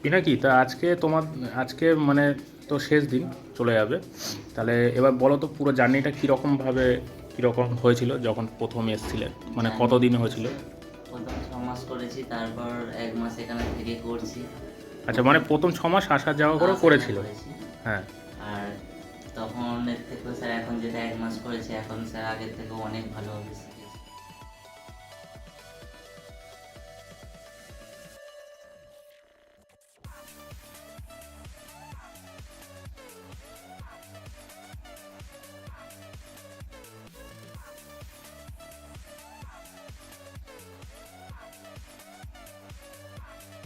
পিনাকি, তা আজকে মানে তো শেষ দিন চলে যাবে, তাহলে এবার বলো তো পুরো জার্নিটা কীরকম হয়েছিল যখন প্রথম এসেছিলেন, মানে জানি কতদিন হয়েছিল? প্রথম 6 মাস করেছি, তারপর 1 মাস এখানে থেকে করছি। আচ্ছা, মানে প্রথম 6 মাস আসা যাওয়া করে আসা যাওয়া করেছিল? করেছি। হ্যাঁ। আর তখন এর থেকেও স্যার এখন যেটা 1 মাস করেছি, এখন স্যার আগের থেকেও অনেক ভালোভাবে শিখেছি।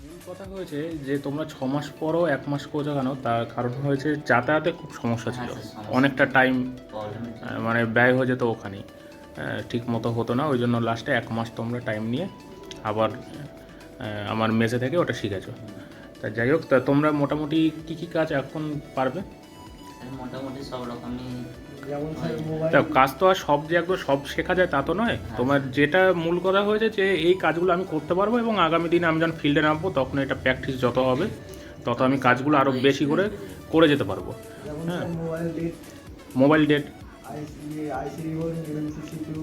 মূল কথা হয়েছে যে তোমরা 6 মাস পরও 1 মাস করছো কেন, তার কারণ হয়েছে যাতায়াতে খুব সমস্যা হ্যাঁ ছিল। স্যার, সমস্যা অনেকটা টাইম প্রবলেমের জন্য। মানে ব্যয় হয়ে যেত ওখানেই। ঠিক মতো হতো না, ওই জন্য লাস্টে 1 মাস তোমরা টাইম নিয়ে আবার আমার মেসে থেকে ওটা শিখেছো। তা যাই হোক, তা তোমরা মোটামুটি কী কী কাজ এখন পারবে? স্যার মোটামুটি সব রকমই যেমন স্যার হয়। তা মোবাইল। কাজ তো আর সব যে একদম সব শেখা যায় তা তো নয়। হ্যাঁ তোমার স্যার। যেটা মূল কথা হয়েছে যে এই কাজগুলো আমি করতে পারবো, এবং আগামী দিনে আমি যখন ফিল্ডে নামবো তখন এটা প্র্যাকটিস যত হবে তত আমি কাজগুলো আরও বেশি করে করে যেতে পারবো। যেমন হ্যাঁ, sir mobile dead, mobile dead, IC reboard, MMC CPU,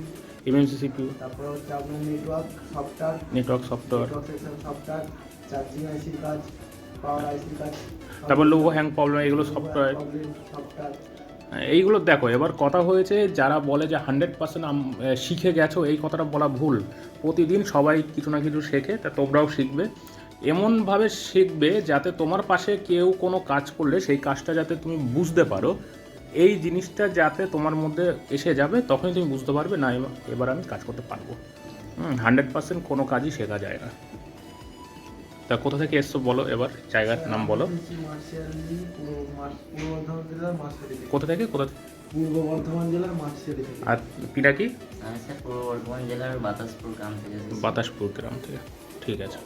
MMC CPU, তারপর হচ্ছে আপনার network software, network software, network section software, charging আইসির কাজ, পাওয়ার আইসির কাজ, তারপর লোগো হ্যাং প্রবলেম, এগুলো সফটওয়্যার। Problem software. এইগুলো দেখো, এবার কথা হয়েছে যারা বলে যে 100% শিখে গেছো, এই কথাটা বলা ভুল। প্রতিদিন সবাই কিছু না কিছু শেখে, তা তোমরাও শিখবে। এমনভাবে শিখবে যাতে তোমার পাশে কেউ কোনো কাজ করলে সেই কাজটা যাতে তুমি বুঝতে পারো, এই জিনিসটা যাতে তোমার মধ্যে এসে যাবে, তখনই তুমি বুঝতে পারবে না এবার আমি কাজ করতে পারবো। 100% কোনো কাজই শেখা যায় না। তা কোথা থেকে এসছো বলো, এবার জায়গার নাম বলো। মার্শিয়ালি, পূর্ব বর্ধমান জেলার মার্শিয়ালি থেকে। কোথা থেকে? পূর্ব বর্ধমান জেলার মার্শিয়ালি থেকে। আর পিনাকি? আমি স্যার পূর্ব বর্ধমান জেলার বাতাসপুর গ্রাম থেকে এসেছি। বাতাসপুর গ্রাম থেকে। ঠিক আছে।